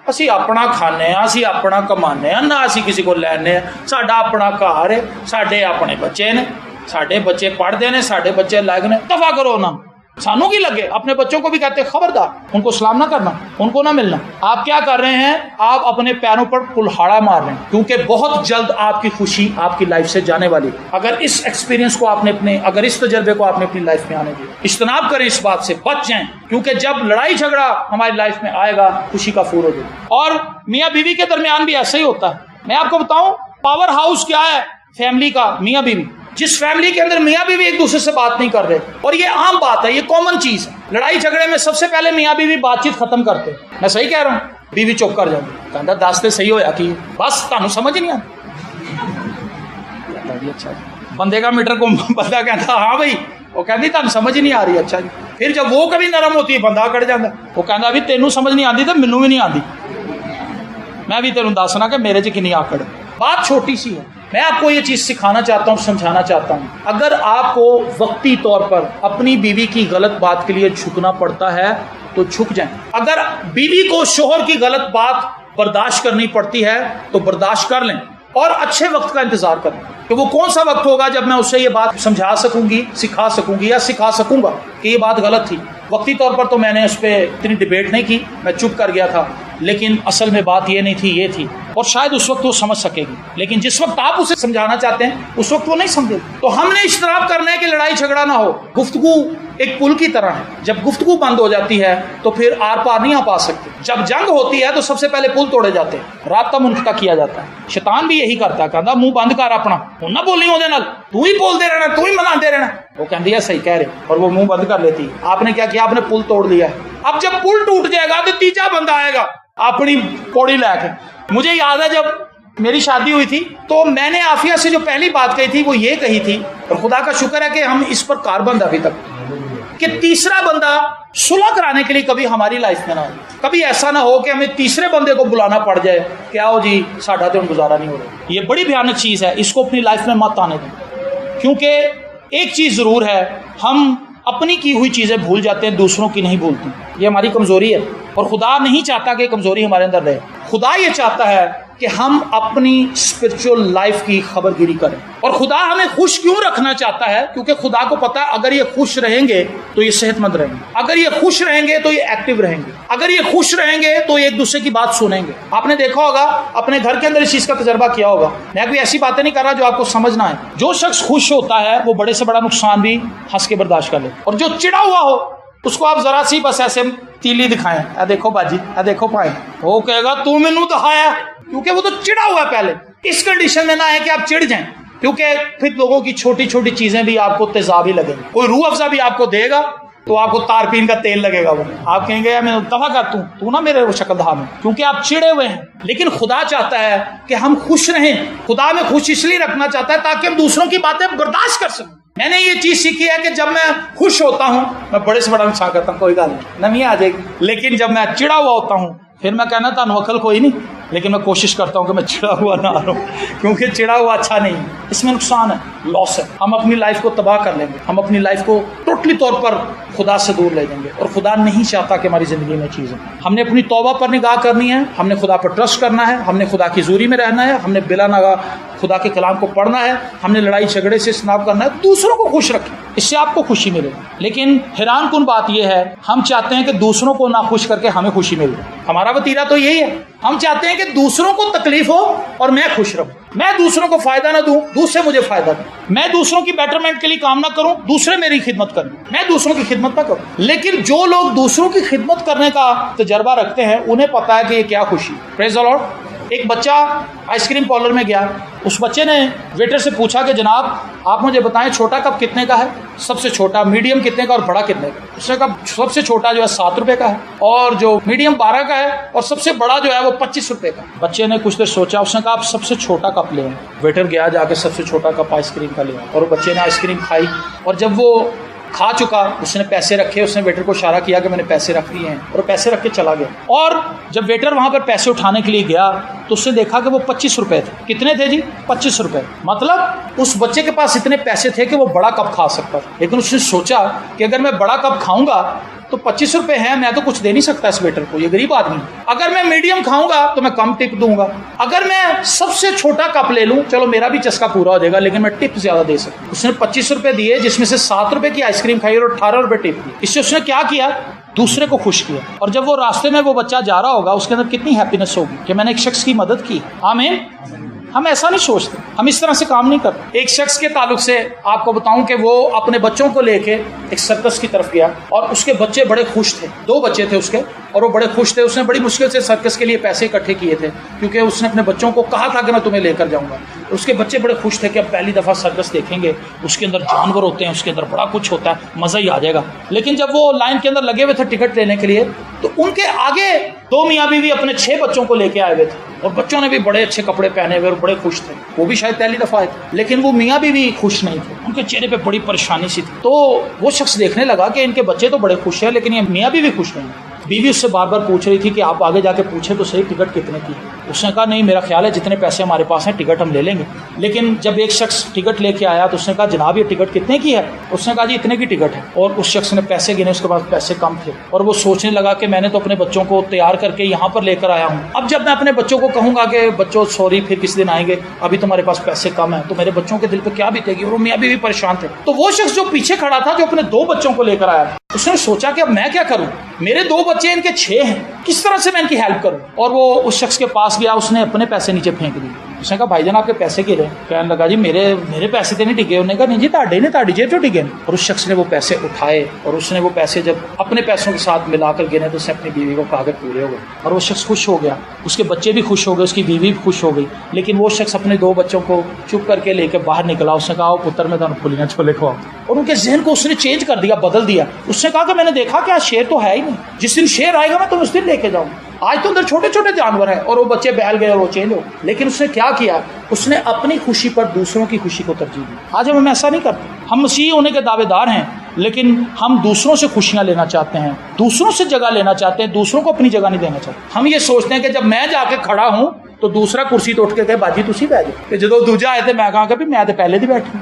असी अपना खाने, असी अपना कमाने, ना असी किसी को लैने, साडा अपना घर है, साडे अपने बच्चे ने, साडे बच्चे पढ़ते ने, साडे बच्चे लायक ने। दफा करो ना, सानू की लगे, अपने बच्चों को भी कहते खबरदार, उनको सलाम ना करना, उनको ना मिलना। आप क्या कर रहे हैं? आप अपने पैरों पर कुल्हाड़ा मार रहे हैं, क्योंकि बहुत जल्द आपकी खुशी आपकी लाइफ से जाने वाली। अगर इस एक्सपीरियंस को आपने अगर इस तजर्बे को आपने अपनी लाइफ में आने दिया, इज्तनाब करें इस बात से, बच जाएं, क्योंकि जब लड़ाई झगड़ा हमारी लाइफ में आएगा खुशी का फूल हो जाएगा। और मियाँ बीवी के दरमियान भी ऐसा ही होता है। मैं आपको बताऊं, पावर हाउस क्या है फैमिली का? मियाँ बीवी। जिस फैमिली के अंदर मियाँ बीवी एक दूसरे से बात नहीं कर रहे, और ये आम बात है, ये कॉमन चीज है, लड़ाई झगड़े में सबसे पहले मियाँ बीवी बातचीत खत्म करते। मैं सही कह रहा हूँ? बीवी चुप कर जाती, कहता दास्ते सही होया कि बस तानू समझ नहीं आता। अच्छा बंदे का मीटर को बंदा कहता हाँ भाई, वो कहती तुम समझ नहीं आ रही। अच्छा जी। फिर जब वो कभी नरम होती है बंदा अकड़ जाता, वो कहता अभी तेनू समझ नहीं आती तो मैनू भी नहीं आती, मैं भी तेनू दसना कि मेरे च कितनी आकड़। बात छोटी सी है। मैं आपको ये चीज सिखाना चाहता हूँ, समझाना चाहता हूँ, अगर आपको वक्ती तौर पर अपनी बीवी की गलत बात के लिए झुकना पड़ता है तो झुक जाएं। अगर बीवी को शोहर की गलत बात बर्दाश्त करनी पड़ती है तो बर्दाश्त कर लें, और अच्छे वक्त का इंतजार करें कि वो कौन सा वक्त होगा जब मैं उससे ये बात समझा सकूंगी, सिखा सकूंगी या सिखा सकूंगा कि ये बात गलत थी। वक्ती तौर पर तो मैंने उस पर इतनी डिबेट नहीं की, मैं चुप कर गया था, लेकिन असल में बात ये नहीं थी, ये थी, और शायद उस वक्त वो समझ सकेगी, लेकिन जिस वक्त आप उसे समझाना चाहते हैं उस वक्त वो नहीं समझेगी। तो हमने इश्तराब करना है कि लड़ाई झगड़ा ना हो। गुफ्तगू एक पुल की तरह है, जब गुफ्तगू बंद हो जाती है तो फिर आर पार नहीं आ पा सकते। जब जंग होती है तो सबसे पहले पुल तोड़े जाते हैं, राब्ता मुनक़ता किया जाता है। शैतान भी यही करता है, कहता मुंह बंद कर अपना, ना बोली ओदे नाल, तू ही बोलते रहना, तू ही मनाते रहना। वो कहती है सही कह रहे, और वो मुंह बंद कर लेती है। आपने क्या किया? आपने पुल तोड़ दिया है। अब जब पुल टूट जाएगा तो तीजा बंदा आएगा अपनी पौड़ी लेके। मुझे याद है जब मेरी शादी हुई थी तो मैंने आफिया से जो पहली बात कही थी वो ये कही थी, और खुदा का शुक्र है कि हम इस पर कारबंद अभी तक, कि तीसरा बंदा सुलह कराने के लिए कभी हमारी लाइफ में ना हो। कभी ऐसा ना हो कि हमें तीसरे बंदे को बुलाना पड़ जाए, क्या हो जी साढ़ा तो गुजारा नहीं हो रहा। ये बड़ी भयानक चीज़ है, इसको अपनी लाइफ में मत आने दें, क्योंकि एक चीज़ ज़रूर है, हम अपनी की हुई चीज़ें भूल जाते हैं, दूसरों की नहीं भूलते। ये हमारी कमज़ोरी है, और खुदा नहीं चाहता कि कमज़ोरी हमारे अंदर रहे। खुदा ये चाहता है कि हम अपनी स्पिरिचुअल लाइफ की खबरगिरी करें। और खुदा हमें खुश क्यों रखना चाहता है? क्योंकि खुदा को पता है अगर ये खुश रहेंगे तो ये सेहतमंद रहेंगे, अगर ये खुश रहेंगे तो ये एक्टिव रहेंगे, अगर ये खुश रहेंगे तो ये एक दूसरे की बात सुनेंगे। आपने देखा होगा, अपने घर के अंदर इस चीज़ का तजर्बा किया होगा। मैं कोई ऐसी बातें नहीं कर रहा जो आपको समझ ना आए। जो शख्स खुश होता है वो बड़े से बड़ा नुकसान भी हंस के बर्दाश्त कर ले, और जो चिड़ा हुआ हो उसको आप जरा सी बस ऐसे तीली दिखाएं, आ देखो बाजी, आ देखो पाए, वो कहेगा तू मैनू दिखाया, क्योंकि वो तो चिड़ा हुआ है पहले। इस कंडीशन में ना है कि आप चिढ़ जाएं, क्योंकि फिर लोगों की छोटी छोटी चीजें भी आपको तेजाब ही लगेंगी। कोई रूह अफ़ज़ा भी आपको देगा तो आपको तारपीन का तेल लगेगा, वो आप कहेंगे मैं दफा कर तू ना मेरे शक्ल दहा में, क्योंकि आप चिड़े हुए हैं। लेकिन खुदा चाहता है कि हम खुश रहें। खुदा हमें खुश इसलिए रखना चाहता है ताकि हम दूसरों की बातें बर्दाश्त कर सकें। मैंने ये चीज सीखी है कि जब मैं खुश होता हूँ मैं बड़े से बड़ा नुकसान करता हूँ, कोई गल नहीं, नमी आ जाएगी। लेकिन जब मैं चिड़ा हुआ होता हूँ फिर मैं कहना था अकल कोई नहीं, लेकिन मैं कोशिश करता हूँ कि मैं चिड़ा हुआ ना रहूं, क्योंकि चिड़ा हुआ अच्छा नहीं है, इसमें नुकसान है, लॉस है। हम अपनी लाइफ को तबाह कर लेंगे, हम अपनी लाइफ को टोटली तौर पर खुदा से दूर ले जाएंगे, और खुदा नहीं चाहता कि हमारी ज़िंदगी में चीज़ें। हमने अपनी तौबा पर निगाह करनी है, हमने खुदा पर ट्रस्ट करना है, हमने खुदा की ज़ूरी में रहना है, हमने बिला नगाह खुदा के कलाम को पढ़ना है, हमने लड़ाई झगड़े से स्नाब करना है, दूसरों को खुश रखें, इससे आपको खुशी मिलेगी। लेकिन हैरान कुन बात यह है, हम चाहते हैं कि दूसरों को ना खुश करके हमें खुशी मिल जाए। हमारा वतीरा तो यही है, हम चाहते हैं कि दूसरों को तकलीफ हो और मैं खुश रहूं, मैं दूसरों को फायदा ना दूं, दूसरे मुझे फायदा दें, मैं दूसरों की बेटरमेंट के लिए काम ना करूं, दूसरे मेरी खिदमत करें, मैं दूसरों की खिदमत ना करूं। लेकिन जो लोग दूसरों की खिदमत करने का तजर्बा रखते हैं उन्हें पता है कि ये क्या खुशी। Praise the Lord. एक बच्चा आइसक्रीम पार्लर में गया, उस बच्चे ने वेटर से पूछा कि जनाब आप मुझे बताएं छोटा कप कितने का है, सबसे छोटा, मीडियम कितने का और बड़ा कितने का। उसने कहा सबसे छोटा जो है 7 रुपए का है, और जो मीडियम 12 का है, और सबसे बड़ा जो है वो 25 रुपए का। बच्चे ने कुछ देर सोचा, उसने कहा आप सबसे छोटा कप ले आए। वेटर गया, जाके सबसे छोटा कप आइसक्रीम का ले आया, और बच्चे ने आइसक्रीम खाई, और जब वो खा चुका उसने पैसे रखे, उसने वेटर को इशारा किया कि मैंने पैसे रख दिए हैं, और पैसे रख के चला गया। और जब वेटर वहां पर पैसे उठाने के लिए गया तो उसने देखा कि वो 25 रुपए थे। कितने थे जी? 25 रुपए। मतलब उस बच्चे के पास इतने पैसे थे कि वो बड़ा कप खा सकता था, लेकिन उसने सोचा कि अगर मैं बड़ा कप खाऊंगा तो 25 रुपए है, मैं तो कुछ दे नहीं सकता इस वेटर को, ये गरीब आदमी। अगर मैं मीडियम खाऊंगा तो मैं कम टिप दूंगा। अगर मैं सबसे छोटा कप ले लूं, चलो मेरा भी चस्का पूरा हो जाएगा, लेकिन मैं टिप ज्यादा दे सकता। उसने 25 रुपए दिए, जिसमें से 7 रुपए की आइसक्रीम खाई और 18 रुपए टिप दी। इससे उसने क्या किया, दूसरे को खुश किया। और जब वो रास्ते में वो बच्चा जा रहा होगा, उसके अंदर कितनी हैप्पीनेस होगी कि मैंने एक शख्स की मदद की। आमीन। हम ऐसा नहीं सोचते, हम इस तरह से काम नहीं करते। एक शख्स के ताल्लुक से आपको बताऊं कि वो अपने बच्चों को लेके एक सर्कस की तरफ गया और उसके बच्चे बड़े खुश थे। 2 बच्चे थे उसके और वो बड़े खुश थे। उसने बड़ी मुश्किल से सर्कस के लिए पैसे इकट्ठे किए थे, क्योंकि उसने अपने बच्चों को कहा था कि मैं तुम्हें लेकर जाऊंगा। उसके बच्चे बड़े खुश थे कि अब पहली दफ़ा सर्कस देखेंगे, उसके अंदर जानवर होते हैं, उसके अंदर बड़ा कुछ होता है, मज़ा ही आ जाएगा। लेकिन जब वो लाइन के अंदर लगे हुए थे टिकट लेने के लिए, तो उनके आगे 2 मियाँ बीवी अपने 6 बच्चों को लेके आए हुए थे और बच्चों ने भी बड़े अच्छे कपड़े पहने हुए और बड़े खुश थे। वो भी शायद पहली दफ़ा आए थे, लेकिन वो मियाँ बीवी खुश नहीं थे, उनके चेहरे पे बड़ी परेशानी सी थी। तो वो शख्स देखने लगा कि इनके बच्चे तो बड़े खुश हैं, लेकिन ये मियाँ बीवी खुश नहीं है। बीवी उससे बार बार पूछ रही थी कि आप आगे जाके पूछे तो सही टिकट कितने की है। उसने कहा नहीं, मेरा ख्याल है जितने पैसे हमारे पास हैं टिकट हम ले लेंगे। लेकिन जब एक शख्स टिकट लेके आया तो उसने कहा जनाब ये टिकट कितने की है। उसने कहा जी इतने की टिकट है। और उस शख्स ने पैसे गिने, उसके पास पैसे कम थे और वो सोचने लगा कि मैंने तो अपने बच्चों को तैयार करके यहाँ पर लेकर आया हूँ, अब जब मैं अपने बच्चों को कहूँगा कि बच्चों सॉरी फिर किस दिन आएंगे, अभी तुम्हारे पास पैसे कम है, तो मेरे बच्चों के दिल पर क्या बीतेगी। और वो मियाँ भी परेशान थे। तो वो शख्स जो पीछे खड़ा था, जो अपने 2 बच्चों को लेकर आया, उसने सोचा कि अब मैं क्या करूं, मेरे 2 बच्चे, इनके 6 हैं, किस तरह से मैं इनकी हेल्प करूं। और वो उस शख्स के पास गया, उसने अपने पैसे नीचे फेंक दिए। उसने कहा भाईजान आपके पैसे गिरे। कहने लगा जी मेरे पैसे तो नहीं टिके। उन्होंने कहा नहीं जी ताड़े ने ताड़ी जेब तो टिके। और उस शख्स ने वो पैसे उठाए और उसने वो पैसे जब अपने पैसों के साथ मिलाकर गिने तो उसने अपनी बीवी को कहा कि पूरे हो गए। और वो शख्स खुश हो गया, उसके बच्चे भी खुश हो गए, उसकी बीवी भी खुश हो गई। लेकिन वो शख्स अपने 2 बच्चों को चुप करके लेकर बाहर निकला। उसने कहा पुत्र मैं तुम फुलियाँ छोले खवाओ। और उनके जहन को उसने चेंज कर दिया, बदल दिया। उसने कहा कि मैंने देखा कि आज शेर तो है ही नहीं, जिस दिन शेर आएगा मैं तुम्हें उस दिन लेके जाऊँ। आज तो अंदर छोटे छोटे जानवर हैं। और वो बच्चे बहल गए और वो चेंज हो। लेकिन उसने क्या किया, उसने अपनी खुशी पर दूसरों की खुशी को तरजीह दी। आज हम ऐसा नहीं करते। हम मसीह होने के दावेदार हैं, लेकिन हम दूसरों से खुशियां लेना चाहते हैं, दूसरों से जगह लेना चाहते हैं, दूसरों को अपनी जगह नहीं देना चाहते। हम ये सोचते हैं कि जब मैं जाके खड़ा हूं तो दूसरा कुर्सी तो उठ के कहे बाजी तुसी बैठ जाओ। जो दूजा आए थे मैं कहा कि मैं तो पहले ही बैठी,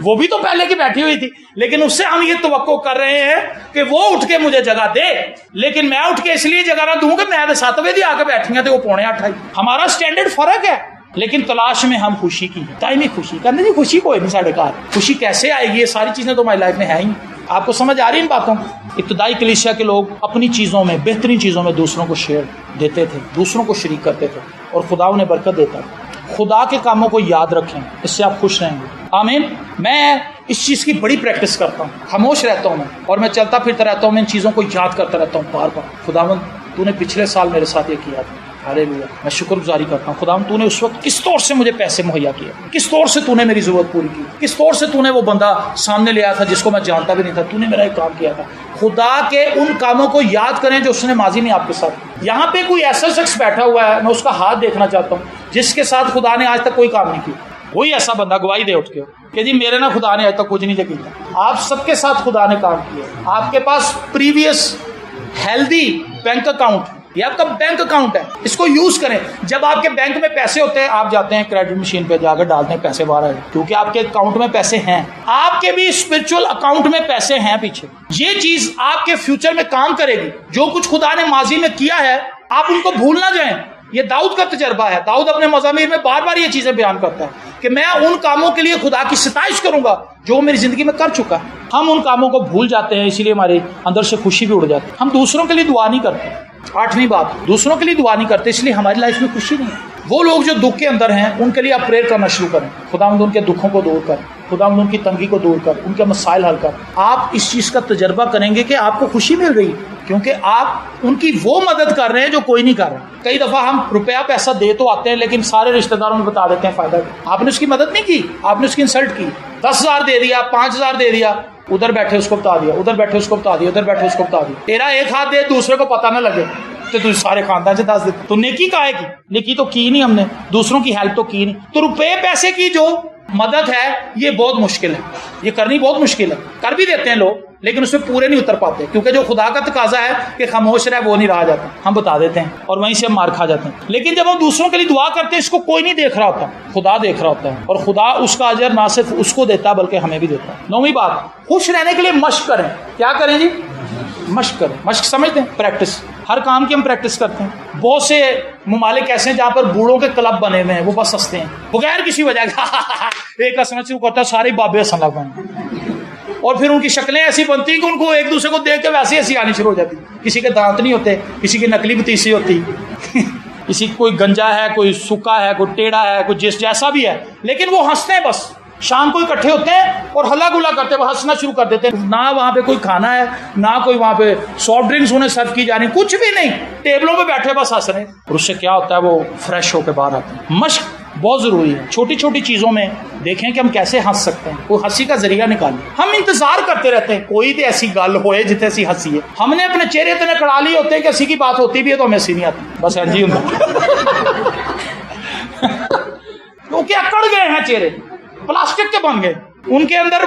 वो भी तो पहले की बैठी हुई थी। लेकिन उससे हम ये तवक्को कर रहे हैं कि वो उठ के मुझे जगह दे, लेकिन मैं उठ के इसलिए जगह ना दूं कि मैं तो 7 बजे आके बैठी हूं तो वो 7:45 आई। हमारा स्टैंडर्ड फर्क है। लेकिन तलाश में हम खुशी की, टाइम ही खुशी करने जी, खुशी कोई नहीं साढ़े कार। खुशी कैसे आएगी, ये सारी चीजें तो हमारी लाइफ में है ही। आपको समझ आ रही इन बातों की। इब्तदाई कलीसिया के लोग अपनी चीज़ों में, बेहतरीन चीज़ों में दूसरों को शेयर देते थे, दूसरों को शरीक करते थे और खुदा उन्हें बरकत देता था। खुदा के कामों को याद रखें, इससे आप खुश रहेंगे। आमीन। मैं इस चीज़ की बड़ी प्रैक्टिस करता हूँ, खामोश रहता हूँ मैं, और मैं चलता फिरता रहता हूँ, मैं इन चीज़ों को याद करता रहता हूँ बार बार। खुदावंद तूने पिछले साल मेरे साथ ये किया था, हालेलुया। मैं शुक्रगुजारी करता हूँ खुदावंद, तूने उस वक्त किस तौर से मुझे पैसे मुहैया किए, किस तौर से तूने मेरी ज़रूरत पूरी की, किस तौर से तूने वो बंदा सामने ले आया था जिसको मैं जानता भी नहीं था, तूने मेरा एक काम किया था। खुदा के उन कामों को याद करें जो उसने माजी में आपके साथ। यहाँ पे कोई ऐसा शख्स बैठा हुआ है, मैं उसका हाथ देखना चाहता हूँ जिसके साथ खुदा ने आज तक कोई काम नहीं किया। वही ऐसा बंदा गवाही दे उठ के कि जी मेरे ना खुदा ने आज तक कुछ नहीं किया। आप सबके साथ खुदा ने काम किया। आपके पास प्रीवियस हेल्दी बैंक अकाउंट, ये आपका बैंक अकाउंट है, इसको यूज करें। जब आपके बैंक में पैसे होते हैं, आप जाते हैं क्रेडिट मशीन पे जाकर डालते हैं पैसे बाहर, क्योंकि आपके अकाउंट में पैसे हैं। आपके भी स्पिरिचुअल अकाउंट में पैसे हैं पीछे। ये चीज आपके फ्यूचर में काम करेगी। जो कुछ खुदा ने माजी में किया है आप उनको भूल ना जाएं। ये दाऊद का तजर्बा है। दाऊद अपने मज़ामीर में बार बार ये चीजें बयान करता है कि मैं उन कामों के लिए खुदा की सिताइश करूंगा जो मेरी जिंदगी में कर चुका है। हम उन कामों को भूल जाते हैं, इसीलिए हमारे अंदर से खुशी भी उड़ जाती है। हम दूसरों के लिए दुआ नहीं करते। 8वीं बात, दूसरों के लिए दुआ नहीं करते, इसलिए हमारी लाइफ में खुशी नहीं है। वो लोग जो दुख के अंदर हैं उनके लिए आप प्रेयर करना शुरू करें। खुदावंद उनके दुखों को दूर कर, खुदावंद उनकी तंगी को दूर कर, उनके मसाइल हल कर। आप इस चीज़ का तजर्बा करेंगे कि आपको खुशी मिल रही, क्योंकि आप उनकी वो मदद कर रहे हैं जो कोई नहीं कर रहा। कई दफ़ा हम रुपया पैसा दे तो आते हैं, लेकिन सारे रिश्तेदारों में बता देते हैं फ़ायदा। आपने उसकी मदद नहीं की, आपने उसकी इंसल्ट की। 10,000 दे दिया, 5,000 दे दिया, उधर बैठे उसको बता दिया, उधर बैठे उसको बता दिया, उधर बैठे उसको बता दिया। तेरा एक हाथ दे, दूसरे को पता ना लगे तो तू सारे खानदान से 10 देते। तो नेकी काहे की? नेकी तो की नहीं हमने, दूसरों की हेल्प तो की नहीं। तो रुपए पैसे की जो मदद है ये बहुत मुश्किल है, ये करनी बहुत मुश्किल है। कर भी देते हैं लोग, लेकिन उसमें पूरे नहीं उतर पाते, क्योंकि जो खुदा का तकाजा है कि खामोश रहे वो नहीं रहा जाता। हम बता देते हैं और वहीं से हम मार खा जाते हैं। लेकिन जब हम दूसरों के लिए दुआ करते हैं, इसको कोई नहीं देख रहा होता, खुदा देख रहा होता है, और खुदा उसका अजर ना सिर्फ उसको देता बल्कि हमें भी देता है। 9वीं बात, खुश रहने के लिए मश्क करें। क्या करें जी? मश्क करें। मश्क समझते हैं, प्रैक्टिस। हर काम की हम प्रैक्टिस करते हैं। बहुत से ममालिक ऐसे हैं जहाँ पर बूढ़ों के क्लब बने हुए हैं, वो बस हंसते हैं बगैर किसी वजह के। एक हंसना शुरू करता है, सारे बाबे हंसने लग पड़े, और फिर उनकी शक्लें ऐसी बनती कि उनको एक दूसरे को देख के वैसे हंसी आनी शुरू हो जाती। किसी के दांत नहीं होते, किसी की नकली बतीसी होती, किसी कोई गंजा है, कोई सूखा है, कोई टेढ़ा है, कोई जैसा भी है, लेकिन वो हंसते हैं बस। शाम को इकट्ठे होते हैं और हल्ला गुल्ला करते हैं, हंसना शुरू कर देते हैं। ना वहाँ पे कोई खाना है, ना कोई वहाँ पे सॉफ्ट ड्रिंक्स उन्हें सर्व की जा रही, कुछ भी नहीं, टेबलों पे बैठे बस हंस रहे हैं। और उससे क्या होता है, वो फ्रेश होकर बाहर आते हैं। मश्क बहुत जरूरी है। छोटी छोटी चीजों में देखें कि हम कैसे हंस सकते हैं, कोई हंसी का जरिया निकालें। हम इंतजार करते रहते हैं कोई तो ऐसी गल होए जितने ऐसी हंसी है। हमने अपने चेहरे इतने कड़ा लिए होते हैं कि हंसी की बात होती भी है तो हमें हंसी नहीं आती, बस ऐसे ही होता। क्योंकि अकड़ गए हैं चेहरे, प्लास्टिक के बन गए, उनके अंदर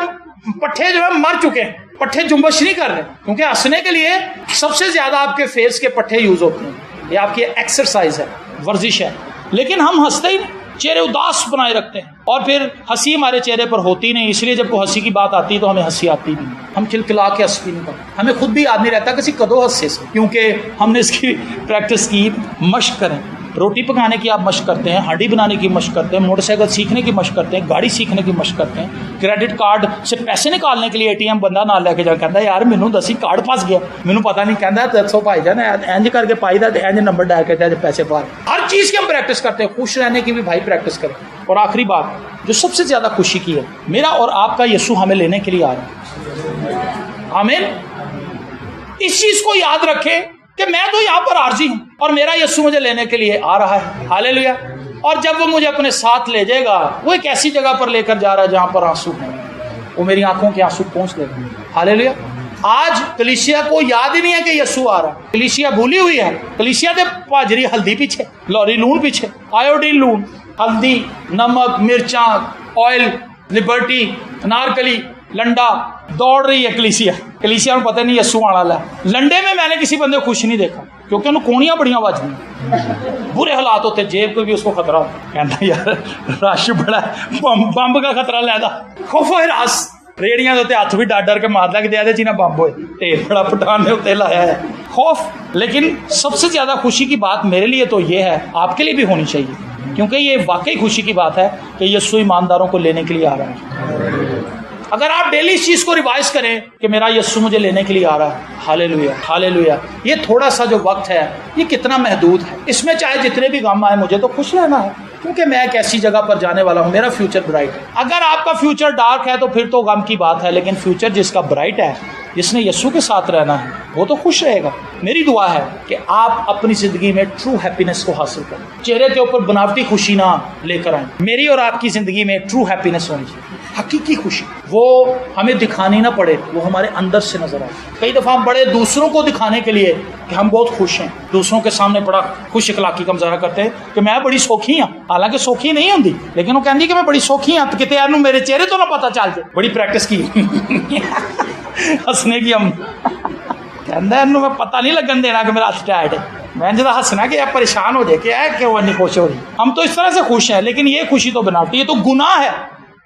पट्टे जो है मर चुके हैं, पट्टे जुम्बश नहीं कर रहे। क्योंकि हंसने के लिए सबसे ज्यादा आपके फेस के पट्टे यूज होते हैं, ये आपकी एक्सरसाइज है, वर्जिश है। लेकिन हम हंसते ही नहीं, चेहरे उदास बनाए रखते हैं, और फिर हंसी हमारे चेहरे पर होती नहीं। इसलिए जब कोई हंसी की बात आती है तो हमें हंसी आती भी नहीं, हम खिलखिला के हंस भी नहीं पाते। हमें खुद भी याद नहीं रहता किसी कदों हंसे से, क्योंकि हमने इसकी प्रैक्टिस की। मश्क करें। रोटी पकाने की आप मश्क करते हैं, हांडी बनाने की मश्क करते हैं, मोटरसाइकिल सीखने की मश्क करते हैं, गाड़ी सीखने की मश्क करते हैं। क्रेडिट कार्ड से पैसे निकालने के लिए एटीएम बंदा ना लेके जा, कहता यार मैनू दसी कार्ड फस गया, मैनू पता नहीं, कहता दसो भाई जान इंज करके पाई दा, इंज नंबर डाल के पैसे पार। हर चीज़ की हम प्रैक्टिस करते हैं। खुश रहने की भी भाई प्रैक्टिस करें। और आखिरी बात जो सबसे ज़्यादा खुशी की है, मेरा और आपका यीशु हमें लेने के लिए आ रहा है। आमीन। इस चीज़ को याद रखें कि मैं तो यहाँ पर आर्जी हूँ और मेरा यीशु मुझे लेने के लिए आ रहा है। हालेलुया। और जब वो मुझे अपने साथ ले जाएगा, वो एक ऐसी जगह पर लेकर जा रहा है जहाँ पर आंसू हैं, वो मेरी आंखों के आंसू पहुँच लेगा। हालेलुया। आज कलीसिया को याद ही नहीं है कि यीशु आ रहा है। कलीसिया भूली हुई है। कलीसिया दे भाजरी हल्दी पीछे, लौरी लून पीछे, आयोडीन लून, हल्दी, नमक, मिर्चा, ऑयल, लिबर्टी, अनारकली, लंडा, दौड़ रही है कलीसिया। कलीसिया में पता नहीं यीशु आने वाला है। लंडे में मैंने किसी बंदे को खुश नहीं देखा, क्योंकि उन्हें कोनियां बढ़िया बजनी, बुरे हालात होते, जेब को भी उसको खतरा होता। कहता यार रश बड़ा, बंब का खतरा लैदा, खौफो हिरास। रेड़ियां के हथ भी डर डर के मार लग दिया जिन्हें बंब होए, ढेर बड़ा पठान ने उत्ते लाया है, खौफ। लेकिन सबसे ज्यादा खुशी की बात मेरे लिए तो ये है, आपके लिए भी होनी चाहिए, क्योंकि ये वाकई खुशी की बात है कि यीशु ईमानदारों को लेने के लिए आ रहा है। अगर आप डेली इस चीज को रिवाइज करें कि मेरा यीशु मुझे लेने के लिए आ रहा है। Hallelujah, hallelujah. ये थोड़ा सा जो वक्त है, ये कितना महदूद है, इसमें चाहे जितने भी गम आए मुझे तो खुश रहना है, क्योंकि मैं एक ऐसी जगह पर जाने वाला हूँ, मेरा फ्यूचर ब्राइट है। अगर आपका फ्यूचर डार्क है तो फिर तो गम की बात है, लेकिन फ्यूचर जिसका ब्राइट है, जिसने यीशु के साथ रहना है, वो तो खुश रहेगा। मेरी दुआ है कि आप अपनी जिंदगी में ट्रू हैप्पीनेस को हासिल करें, चेहरे के ऊपर बनावटी खुशी ना लेकर आए। मेरी और आपकी जिंदगी में ट्रू हैप्पीनेस होनी चाहिए, हकीकी खुशी। वो हमें दिखानी ना पड़े, वो हमारे अंदर से नजर आए। कई दफा हम बड़े दूसरों को दिखाने के लिए कि हम बहुत खुश हैं, दूसरों के सामने बड़ा खुश इखलाकी का मुजाहरा करते हैं कि मैं बड़ी सौखी हाँ, हालांकि सौखी नहीं होती, लेकिन वो कहती कि मैं बड़ी सौखी हाँ, तो कितने यार मेरे चेहरे तो ना पता चल जाए। बड़ी प्रैक्टिस की हंसने की। हम कहता मैं पता नहीं लगन देना कि मेरा हथ टाइट है, मैं जरा हंसना कि यार परेशान हो जाए कि यार क्यों नहीं खुश हो रही। हम तो इस तरह से खुश हैं, लेकिन ये खुशी तो बनावटी, ये तो गुनाह है,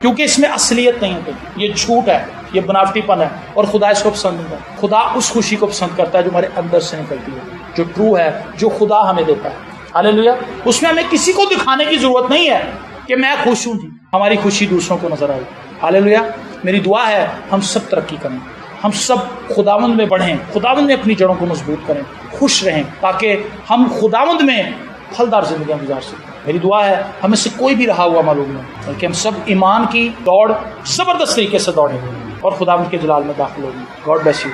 क्योंकि इसमें असलियत नहीं है, ये झूठ है, ये बनावटीपन है, और खुदा इसको पसंद नहीं करता। खुदा उस खुशी को पसंद करता है जो हमारे अंदर से निकलती है, जो ट्रू है, जो खुदा हमें देता है। हालेलुया। उसमें हमें किसी को दिखाने की जरूरत नहीं है कि मैं खुश हूँ जी, हमारी खुशी दूसरों को नजर आए। हालेलुया। मेरी दुआ है हम सब तरक्की करें, हम सब खुदावंद में बढ़ें, खुदावंद में अपनी जड़ों को मजबूत करें, खुश रहें, ताकि हम खुदावंद में फलदार जिंदगियां गुजार सकें। मेरी दुआ है हमें से कोई भी रहा हुआ मालूम नहीं, बल्कि हम सब ईमान की दौड़ जबरदस्त तरीके से दौड़ें और खुदावंद के जलाल में दाखिल होंगे। God bless you.